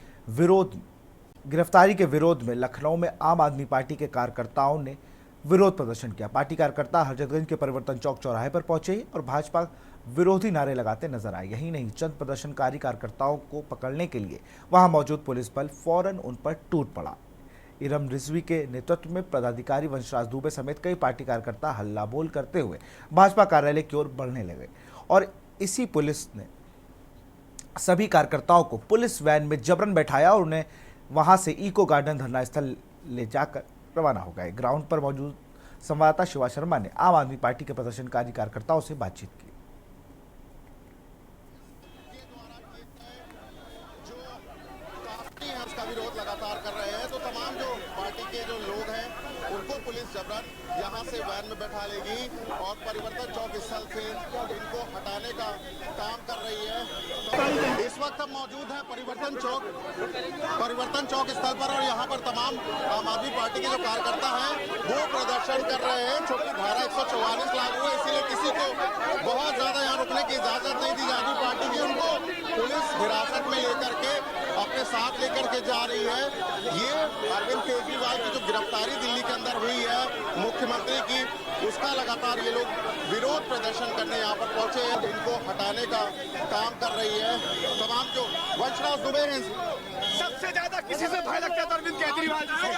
गिरफ्तारी के विरोध में लखनऊ में आम आदमी पार्टी के कार्यकर्ताओं ने विरोध प्रदर्शन किया। पार्टी कार्यकर्ता हजरतगंज के परिवर्तन चौक चौराहे पर पहुंचे और भाजपा विरोधी नारे लगाते नजर आए। यही नहीं, चंद प्रदर्शनकारी कार्यकर्ताओं को पकड़ने के लिए वहां मौजूद पुलिस बल फौरन उन पर टूट पड़ा। इरम रिजवी के नेतृत्व में पदाधिकारी वंशराज दुबे समेत कई पार्टी कार्यकर्ता हल्ला बोल करते हुए भाजपा कार्यालय की ओर बढ़ने लगे और इसी पुलिस ने सभी कार्यकर्ताओं को पुलिस वैन में जबरन बैठाया और उन्हें वहां से इको गार्डन धरना स्थल ले जाकर रवाना हो गए। ग्राउंड पर मौजूद संवाददाता शिवा शर्मा ने आम आदमी पार्टी के प्रदर्शनकारी कार्यकर्ताओं से बातचीत की। उसका विरोध लगातार कर रहे हैं, तो तमाम जो पार्टी के जो लोग हैं उनको पुलिस जबरन यहाँ से वैन में बैठा लेगी और परिवर्तन चौक स्थल से इनको हटाने का काम कर रही है। इस वक्त हम मौजूद हैं परिवर्तन चौक स्थल पर और यहाँ पर तमाम आम आदमी पार्टी के जो कार्यकर्ता हैं वो प्रदर्शन कर रहे हैं। चूंकि धारा 144 लागू है, इसीलिए किसी को बहुत ज्यादा यहाँ रुकने की इजाजत नहीं दी जा रही। पार्टी की उनको पुलिस हिरासत में लेकर के अपने साथ लेकर के जा रही है। ये अरविंद केजरीवाल की जो गिरफ्तारी दिल्ली के अंदर हुई है मुख्यमंत्री की, उसका लगातार ये लोग विरोध प्रदर्शन करने यहाँ पर पहुंचे हैं। इनको हटाने का काम कर रही है। तमाम जो वंशराज दुबे हैं, सबसे ज्यादा किसी से भय लगता है अरविंद केजरीवाल जी से।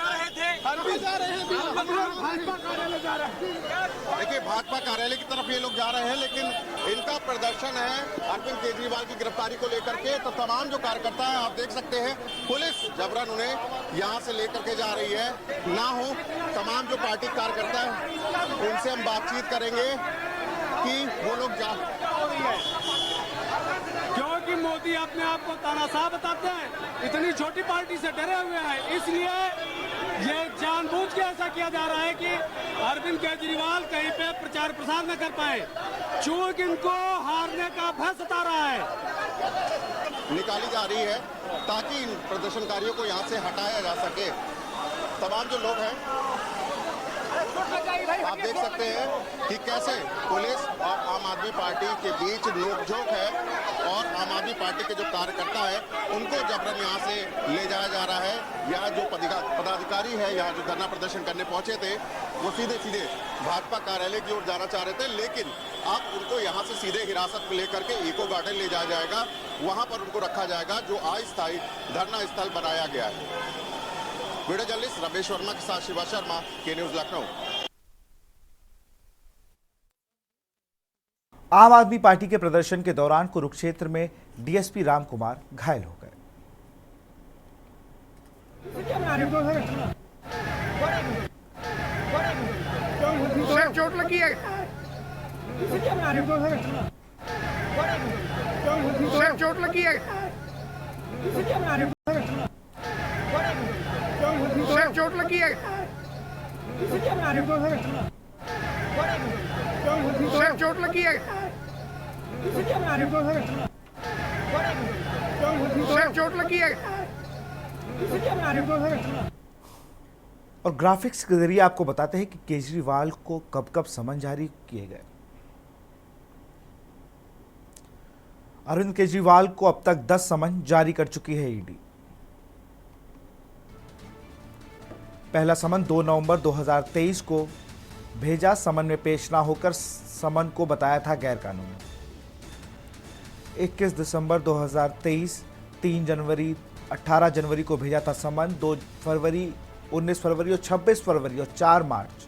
देखिए भाजपा कार्यालय की तरफ ये लोग जा रहे हैं, लेकिन इनका प्रदर्शन है अरविंद केजरीवाल की गिरफ्तारी को लेकर के। तो तमाम जो कार्यकर्ता हैं आप देख सकते हैं, पुलिस जबरन उन्हें यहाँ से लेकर के जा रही है। ना हो तमाम जो पार्टी कार्यकर्ता हैं उनसे हम बातचीत करेंगे कि वो लोग जा, क्योंकि मोदी अपने आप को तानाशाह बताते हैं, इतनी छोटी पार्टी से डरे हुए हैं, इसलिए ये जानबूझ के ऐसा किया जा रहा है कि अरविंद केजरीवाल कहीं पे प्रचार प्रसार न कर पाए, चूंकि इनको हारने का भय सता रहा है। निकाली जा रही है ताकि इन प्रदर्शनकारियों को यहाँ से हटाया जा सके। तमाम जो लोग हैं आप देख सकते हैं कि कैसे पुलिस और आम आदमी पार्टी के बीच नोकझोंक है और आम आदमी पार्टी के जो कार्यकर्ता है उनको जबरन यहाँ से ले जाया जा रहा है। यहाँ जो पदाधिकारी है यहाँ जो धरना प्रदर्शन करने पहुंचे थे वो सीधे सीधे भाजपा कार्यालय की ओर जाना चाह रहे थे, लेकिन अब उनको यहाँ से सीधे हिरासत में लेकर के इको गार्डन ले जाया जाएगा। वहां पर उनको रखा जाएगा जो अस्थायी धरना स्थल बनाया गया है। वीडियो जर्नलिस्ट रमेश वर्मा के साथ शिवा शर्मा, के न्यूज लखनऊ। आम आदमी पार्टी के प्रदर्शन के दौरान कुरुक्षेत्र में डीएसपी राम कुमार घायल हो गए। सर चोट लगी है, सर चोट लगी है, सर चोट लगी है, सर चोट लगी है, सर चोट लगी है। और ग्राफिक्स के जरिए आपको बताते हैं कि केजरीवाल को कब कब समन जारी किए गए। अरविंद केजरीवाल को अब तक 10 समन जारी कर चुकी है ईडी। पहला समन 2 नवंबर 2023 को भेजा। समन में पेश ना होकर समन को बताया था गैरकानूनी। 21 दिसंबर 2023, 3 जनवरी, 18 जनवरी को भेजा था समन। 2 फरवरी, 19 फरवरी और 26 फरवरी और 4 मार्च,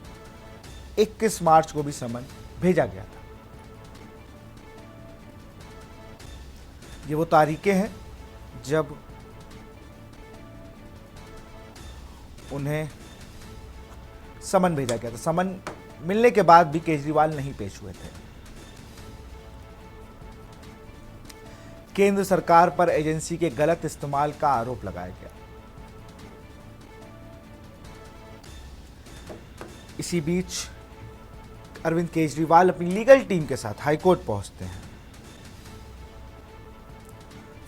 21 मार्च को भी समन भेजा गया था। ये वो तारीखें हैं जब उन्हें समन भेजा गया था। समन मिलने के बाद भी केजरीवाल नहीं पेश हुए थे। केंद्र सरकार पर एजेंसी के गलत इस्तेमाल का आरोप लगाया गया। इसी बीच अरविंद केजरीवाल अपनी लीगल टीम के साथ हाईकोर्ट पहुंचते हैं।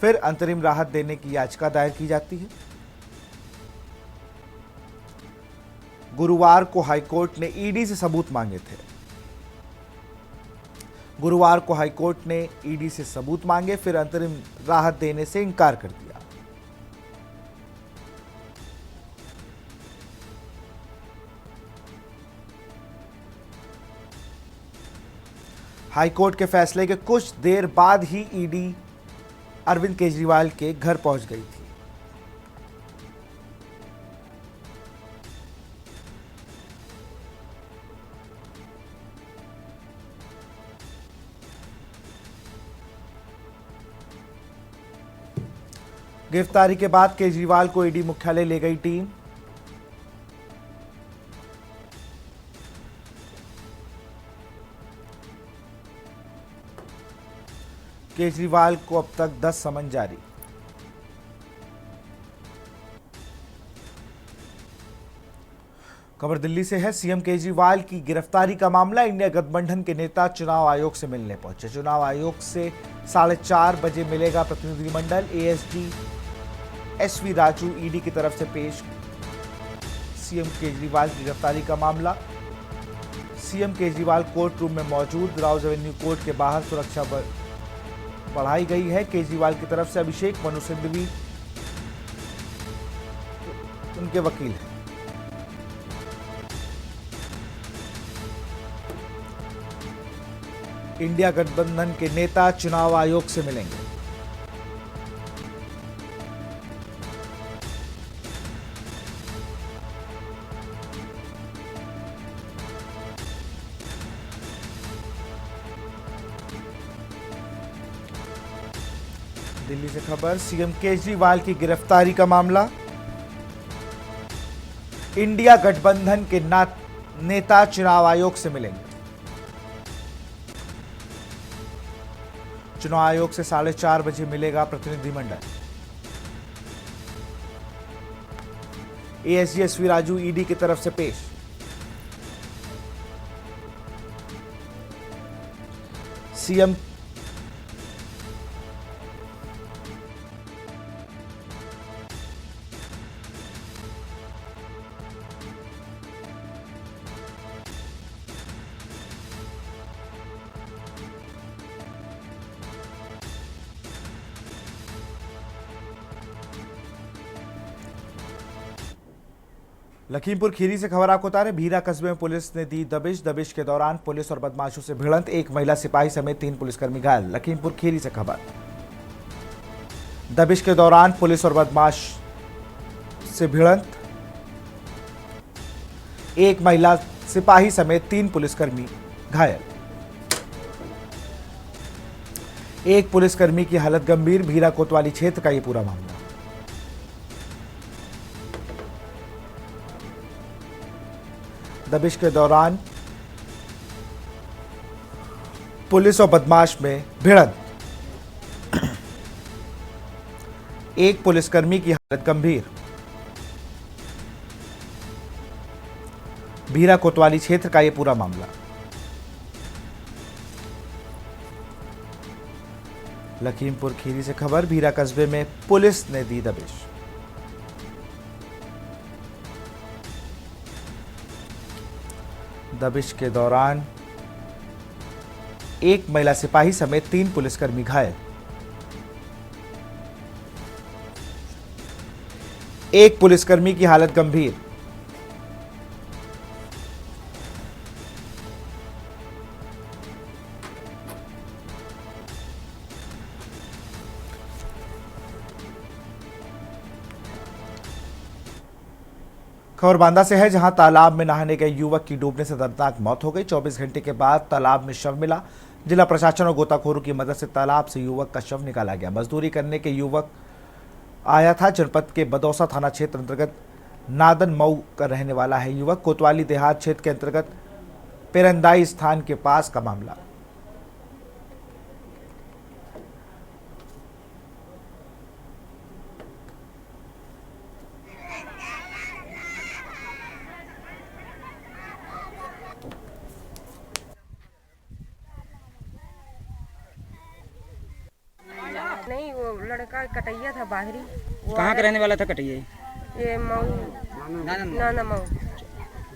फिर अंतरिम राहत देने की याचिका दायर की जाती है। गुरुवार को हाईकोर्ट ने ईडी से सबूत मांगे थे। गुरुवार को हाईकोर्ट ने ईडी से सबूत मांगे, फिर अंतरिम राहत देने से इनकार कर दिया। हाईकोर्ट के फैसले के कुछ देर बाद ही ईडी अरविंद केजरीवाल के घर पहुंच गई थी। गिरफ्तारी के बाद केजरीवाल को ईडी मुख्यालय ले गई टीम। केजरीवाल को अब तक 10 समन जारी। खबर दिल्ली से है। सीएम केजरीवाल की गिरफ्तारी का मामला। इंडिया गठबंधन के नेता चुनाव आयोग से मिलने पहुंचे। चुनाव आयोग से 4:30 बजे मिलेगा प्रतिनिधिमंडल। एएसडी एसवी राजू ईडी की तरफ से पेश। सीएम केजरीवाल की गिरफ्तारी का मामला। सीएम केजरीवाल कोर्ट रूम में मौजूद। राउज एवेन्यू कोर्ट के बाहर सुरक्षा बढ़ाई गई है। केजरीवाल की तरफ से अभिषेक मनु सिंघवी उनके वकील हैं। इंडिया गठबंधन के नेता चुनाव आयोग से मिलेंगे। दिल्ली से खबर। सीएम केजरीवाल की गिरफ्तारी का मामला। इंडिया गठबंधन के नेता चुनाव आयोग से मिलेंगे। चुनाव आयोग से 4:30 बजे मिलेगा प्रतिनिधिमंडल। एएसजी एसवी राजू ईडी की तरफ से पेश। सीएम लखीमपुर खीरी से खबर आपको बता रहे। भीरा कस्बे में पुलिस ने दी दबिश। दबिश के दौरान पुलिस और बदमाशों से भिड़ंत। एक महिला सिपाही समेत 3 पुलिसकर्मी घायल। लखीमपुर खीरी से खबर। दबिश के दौरान पुलिस और बदमाश से भिड़ंत। एक महिला सिपाही समेत 3 पुलिसकर्मी घायल। एक पुलिसकर्मी की हालत गंभीर। भीरा कोतवाली क्षेत्र का यह पूरा मामला। दबिश के दौरान पुलिस और बदमाश में भिड़ंत। एक पुलिसकर्मी की हालत गंभीर। भीरा कोतवाली क्षेत्र का यह पूरा मामला। लखीमपुर खीरी से खबर। भीरा कस्बे में पुलिस ने दी दबिश। दबिश के दौरान एक महिला सिपाही समेत 3 पुलिसकर्मी घायल। एक पुलिसकर्मी की हालत गंभीर। खबर बांदा से है, जहां तालाब में नहाने गए युवक की डूबने से दर्दनाक मौत हो गई। 24 घंटे के बाद तालाब में शव मिला। जिला प्रशासन और गोताखोरों की मदद से तालाब से युवक का शव निकाला गया। मजदूरी करने के युवक आया था। जनपद के बदौसा थाना क्षेत्र अंतर्गत नादन मऊ का रहने वाला है युवक। कोतवाली देहात क्षेत्र के अंतर्गत पेरंदाई स्थान के पास का मामला। नहीं, वो लड़का कटैया था बाहरी। कहाँ का रहने वाला था कटैया? ये मऊ नाना मऊ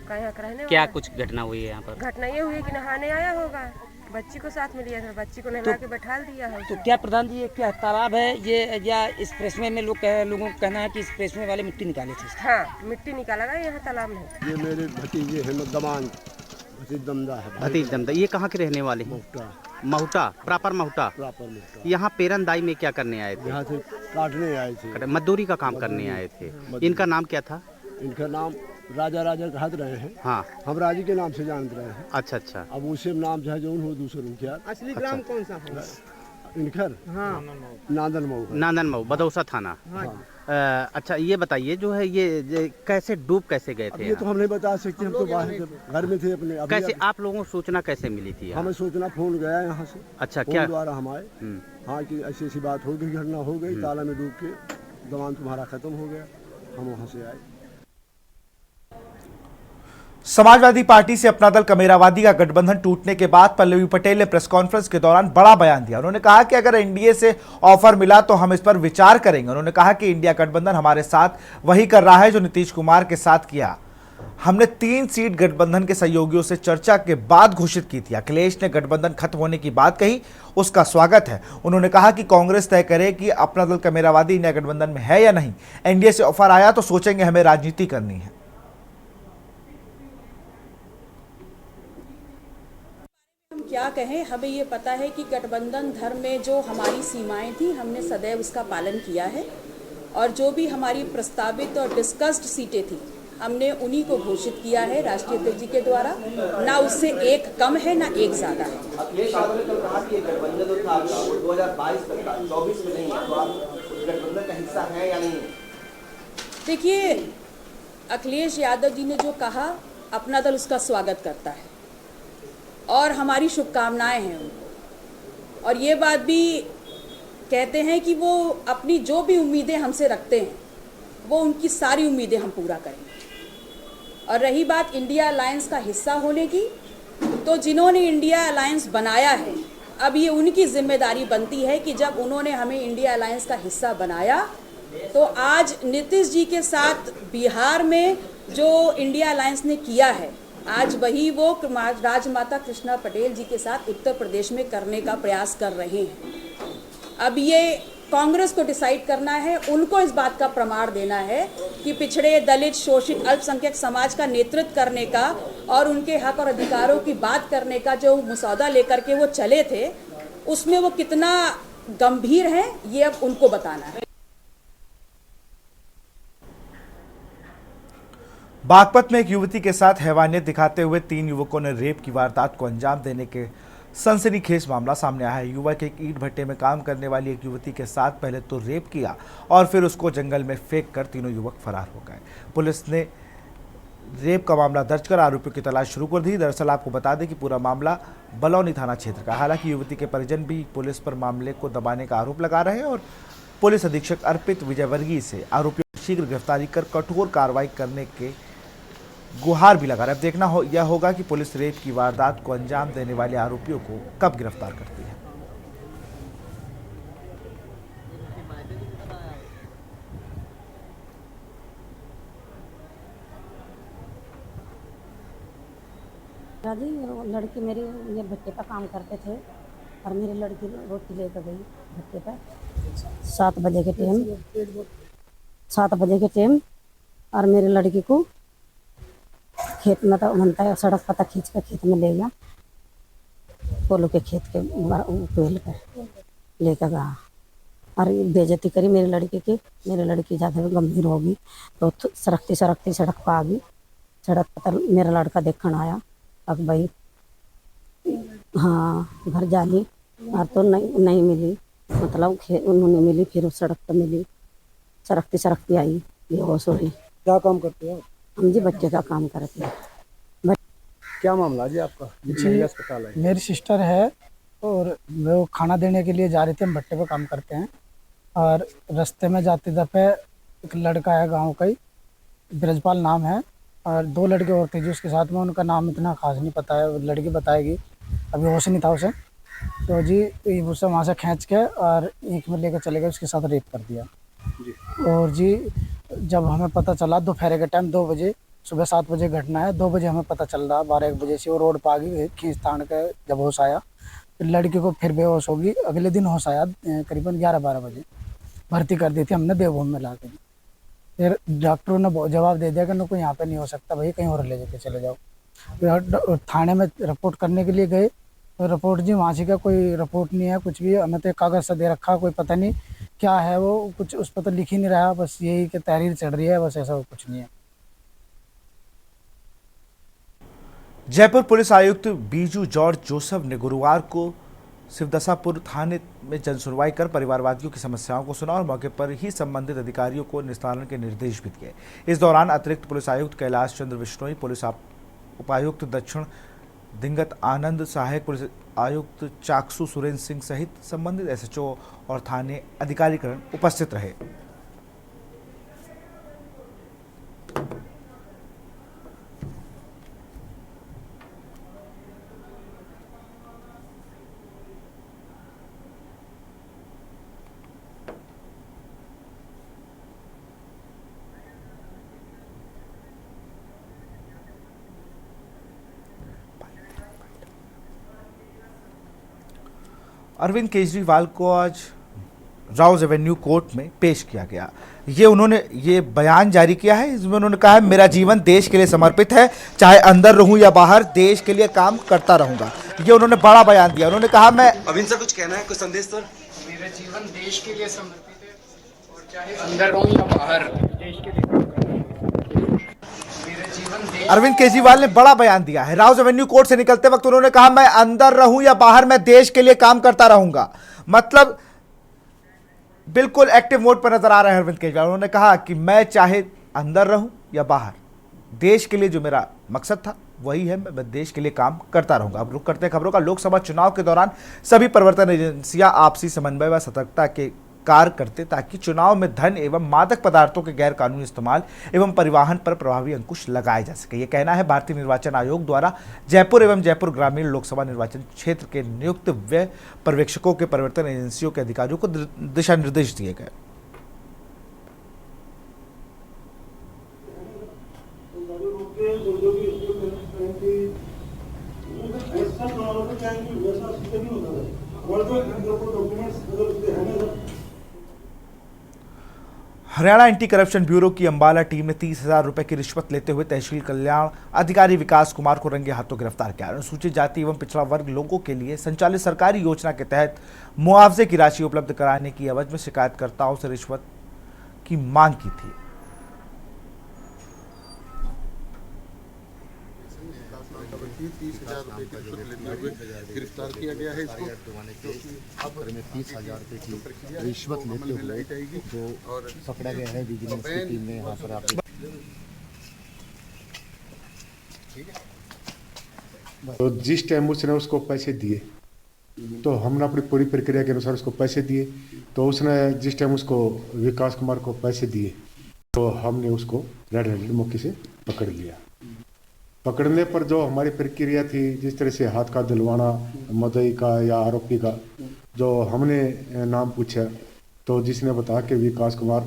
का यहाँ का रहने क्या वाला। कुछ घटना हुई है यहाँ पर? घटना ये हुई कि नहाने आया होगा, बच्ची को साथ में लिया था, बच्ची को नहला के बैठा दिया है। तो क्या प्रधान जी, ये क्या तालाब है ये, या इस प्रेसवे में लोगों का कहना है कि इस प्रेसवे वाले मिट्टी निकाले थे? हाँ, मिट्टी निकाला गया यहाँ तालाब में। ये मेरे भतीजे हैं दमान दमदा है। भतीज दमदा। ये कहाँ के रहने वाले हैं? महुटा, प्रॉपर महुटा। यहाँ पेरंदाई में क्या करने आए थे? यहाँ से काटने आए थे, मजदूरी का काम करने आए थे। इनका नाम क्या था? इनका नाम राजा कहते रहे हैं। हाँ, हम राजी के नाम से जानते रहे हैं। अच्छा अच्छा। अब उसे नाम जो है जो हो दूसरे उनके असली ग्राम कौन सा है? इनकर नादन मऊ। नादन मऊ, बदौसा थाना। अच्छा, ये बताइए जो है ये कैसे डूब कैसे गए थे? ये तो हम नहीं बता सकते, हम तो बाहर घर में थे अपने। कैसे आप लोगों को सूचना कैसे मिली थी? हमें सूचना फोन गया यहाँ से। अच्छा, फोन क्या द्वारा हम आए। हाँ, कि ऐसी ऐसी बात हो गई, घटना हो गई, ताला में डूब के दमान तुम्हारा खत्म हो गया। हम वहाँ से आए। समाजवादी पार्टी से अपना दल कमेरावादी का गठबंधन टूटने के बाद पल्लवी पटेल ने प्रेस कॉन्फ्रेंस के दौरान बड़ा बयान दिया। उन्होंने कहा कि अगर एनडीए से ऑफर मिला तो हम इस पर विचार करेंगे। उन्होंने कहा कि इंडिया गठबंधन हमारे साथ वही कर रहा है जो नीतीश कुमार के साथ किया। हमने 3 सीट गठबंधन के सहयोगियों से चर्चा के बाद घोषित की थी। अखिलेश ने गठबंधन खत्म होने की बात कही, उसका स्वागत है। उन्होंने कहा कि कांग्रेस तय करे कि अपना दल कमेरावादी इंडिया गठबंधन में है या नहीं। एनडीए से ऑफर आया तो सोचेंगे, हमें राजनीति करनी है। क्या कहें, हमें ये पता है कि गठबंधन धर्म में जो हमारी सीमाएं थी हमने सदैव उसका पालन किया है और जो भी हमारी प्रस्तावित और डिस्कस्ड सीटें थी हमने उन्हीं को घोषित किया है राष्ट्रीय अध्यक्ष जी के द्वारा। ना उससे एक कम है ना एक ज़्यादा है। अखिलेश यादव ने कल कहा कि ये गठबंधन जो था 2022 तक का 24 में नहीं है, तो आप उस गठबंधन का हिस्सा हैं या नहीं? देखिए, अखिलेश यादव जी ने जो कहा अपना दल उसका स्वागत करता है और हमारी शुभकामनाएं हैं उनको। और ये बात भी कहते हैं कि वो अपनी जो भी उम्मीदें हमसे रखते हैं वो उनकी सारी उम्मीदें हम पूरा करेंगे। और रही बात इंडिया अलायंस का हिस्सा होने की, तो जिन्होंने इंडिया अलायंस बनाया है अब ये उनकी जिम्मेदारी बनती है कि जब उन्होंने हमें इंडिया अलायंस का हिस्सा बनाया तो आज नीतीश जी के साथ बिहार में जो इंडिया अलायंस ने किया है आज वही वो राजमाता कृष्णा पटेल जी के साथ उत्तर प्रदेश में करने का प्रयास कर रहे हैं। अब ये कांग्रेस को डिसाइड करना है, उनको इस बात का प्रमाण देना है कि पिछड़े, दलित, शोषित, अल्पसंख्यक समाज का नेतृत्व करने का और उनके हक और अधिकारों की बात करने का जो मसौदा लेकर के वो चले थे उसमें वो कितना गंभीर है ये अब उनको बताना है। बागपत में एक युवती के साथ हैवानियत दिखाते हुए 3 युवकों ने रेप की वारदात को अंजाम देने के सनसनीखेज मामला सामने आया है। युवक एक ईंट भट्टे में काम करने वाली एक युवती के साथ पहले तो रेप किया और फिर उसको जंगल में फेंक कर तीनों युवक फरार हो गए। पुलिस ने रेप का मामला दर्ज कर आरोपियों की तलाश शुरू कर दी। दरअसल आपको बता दें कि पूरा मामला बलौनी थाना क्षेत्र का। हालांकि युवती के परिजन भी पुलिस पर मामले को दबाने का आरोप लगा रहे हैं और पुलिस अधीक्षक अर्पित विजयवर्गीय से आरोपियों की शीघ्र गिरफ्तारी कर कठोर कार्रवाई करने के गुहार भी लगा रहे। अब देखना यह होगा कि पुलिस रेप की वारदात को अंजाम देने वाले आरोपियों को कब गिरफ्तार करती है। दादी, लड़की मेरी ये भट्टे पर काम करते थे और मेरी लड़की रोटी लेकर गई भट्टे पर 7 बजे के टाइम और मेरी लड़की को खेत में तो बनता है सड़क पता खींच कर खेत में ले गया, पोलो के खेत के पेल कर लेकर गया और बेइज्जती करी मेरी लड़की की। मेरी लड़की ज़्यादा गंभीर होगी तो सरकती सड़क पर आ गई। सड़क पर मेरा लड़का देखने आया, अब भाई हाँ घर जाली और तो नहीं मिली, मतलब उन्होंने मिली, फिर उस सड़क पर मिली, सरकती आई, बेहोश हो गई। क्या काम करते हो? हम जी बच्चे का काम करते हैं। क्या मामला जी आपका? जी अस्पताल है। मेरी सिस्टर है और वो खाना देने के लिए जा रही थी, हम भट्टे पे काम करते हैं और रास्ते में जाते दफे एक लड़का है गांव का ही, ब्रजपाल नाम है और 2 लड़के और थे जी उसके साथ में, उनका नाम इतना खास नहीं पता है, लड़की बताएगी, अभी होश नहीं था उसे। तो जी उसे वहाँ से खींच के और ईंट में लेकर चले गए, उसके साथ रेप कर दिया जी। और जी जब हमें पता चला दोपहर के टाइम 2 बजे, सुबह 7 बजे घटना है, 2 बजे हमें पता चल रहा, 12-1 बजे से वो रोड पर आ गई, खींच तान के जब होश आया फिर लड़की को फिर बेहोश होगी। अगले दिन होश आया करीबन 11-12 बजे, भर्ती कर दी थी हमने देवभूमि में ला के। फिर डॉक्टरों ने जवाब दे दिया कि कोई यहाँ पे नहीं हो सकता भाई, कहीं और ले जाके चले जाओ। फिर थाने में रिपोर्ट करने के लिए गए तो रिपोर्ट जी वहाँ से का कोई रिपोर्ट नहीं है, कुछ भी। हमें तो एक कागज़ सा दे रखा, कोई पता नहीं क्या है वो, कुछ उस पर तो लिख ही नहीं रहा, बस यही कि तहरीर चढ़ रही है, बस ऐसा कुछ नहीं है। जयपुर पुलिस आयुक्त बीजू जॉर्ज जोसेफ ने गुरुवार को शिवदसापुर थाने में जनसुनवाई कर परिवारवादियों की समस्याओं को सुना और मौके पर ही संबंधित अधिकारियों को निस्तारण के निर्देश भी दिए। इस दौरान अतिरिक्त पुलिस आयुक्त कैलाश चंद्र बिश्नोई, पुलिस उपायुक्त दक्षिण दिंगत आनंद, सहायक पुलिस आयुक्त चाकसू सुरेंद्र सिंह सहित संबंधित एसएचओ और थाने अधिकारीगण उपस्थित रहे। अरविंद केजरीवाल को आज राउज एवेन्यू कोर्ट में पेश किया गया। ये उन्होंने ये बयान जारी किया है, इसमें उन्होंने कहा है मेरा जीवन देश के लिए समर्पित है, चाहे अंदर रहूं या बाहर देश के लिए काम करता रहूंगा। ये उन्होंने बड़ा बयान दिया। उन्होंने कहा मैं अरविंद सर कुछ कहना है, कुछ संदेश सर? मेरा जीवन देश के लिए समर्पित है और चाहे अंदर रहूं या बाहर देश के लिए काम करूं। मेरा जीवन अरविंद केजरीवाल ने बड़ा बयान दिया है। राउज एवेन्यू कोर्ट से निकलते वक्त उन्होंने कहा मैं अंदर रहूं या बाहर मैं देश के लिए काम करता रहूंगा। मतलब बिल्कुल एक्टिव मोड पर नजर आ रहे हैं अरविंद केजरीवाल। उन्होंने कहा कि मैं चाहे अंदर रहूं या बाहर देश के लिए जो मेरा मकसद था वही है, मैं देश के लिए काम करता रहूंगा। अब रुक करते हैं खबरों का। लोकसभा चुनाव के दौरान सभी परिवर्तन एजेंसियां आपसी समन्वय व सतर्कता के कार्य करते ताकि चुनाव में धन एवं मादक पदार्थों के गैर कानूनी इस्तेमाल एवं परिवहन पर प्रभावी अंकुश लगाया जा सके। ये कहना है भारतीय निर्वाचन आयोग द्वारा जयपुर एवं जयपुर ग्रामीण लोकसभा निर्वाचन क्षेत्र के नियुक्त व्यय पर्यवेक्षकों के परिवर्तन एजेंसियों के अधिकारियों को दिशा निर्देश दिए गए। हरियाणा एंटी करप्शन ब्यूरो की अंबाला टीम ने 30,000 रुपए की रिश्वत लेते हुए तहसील कल्याण अधिकारी विकास कुमार को रंगे हाथों गिरफ्तार किया। अनुसूचित जाति एवं पिछड़ा वर्ग लोगों के लिए संचालित सरकारी योजना के तहत मुआवजे की राशि उपलब्ध कराने की एवज में शिकायतकर्ताओं से रिश्वत की मांग की थी। गिरफ्तार किया गया है इसको। में 30,000 रुपए की रिश्वत लेते हुए जो पकड़ा गया है विजिलेंस की टीम ने यहाँ पर आप तो जिस टाइम उसने उसको पैसे दिए तो हमने अपनी पूरी प्रक्रिया के अनुसार उसको पैसे दिए। तो उसने जिस टाइम उसको विकास कुमार को पैसे दिए तो हमने उसको रेड हैंडेड मौके से पकड़ लिया। पकड़ने पर जो हमारी प्रक्रिया थी, जिस तरह से हाथ का दिलवाना मुद्दई का या आरोपी का, जो हमने नाम पूछा तो जिसने बताया कि विकास कुमार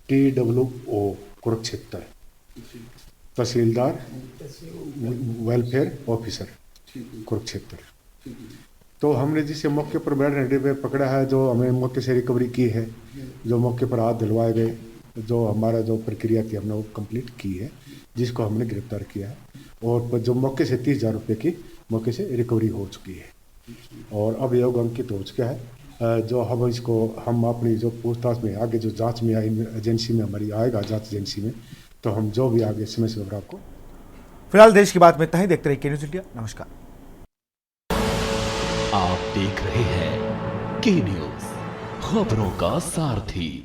TWO कुरुक्षेत्र, तहसीलदार वेलफेयर ऑफिसर कुरुक्षेत्र। तो हमने जिसे मौके पर रेड हैंडेड पे पकड़ा है, जो हमें मौके से रिकवरी की है, जो मौके पर हाथ दिलवाए गए, जो हमारा जो प्रक्रिया थी हमने वो कंप्लीट की है, जिसको हमने गिरफ्तार किया है। और जो मौके से 30,000 रुपये की मौके से रिकवरी हो चुकी है और अब योग अंकित हो चुका है। जो हम इसको हम अपनी जो पूछताछ में आगे जो जांच में एजेंसी में हमारी आएगा, जांच एजेंसी में, तो हम जो भी आगे समय से आपको। फिलहाल देश की बात में इतना ही। देखते रहिए न्यूज़ इंडिया। नमस्कार। आप देख रहे हैं के न्यूज़, खबरों का सारथी।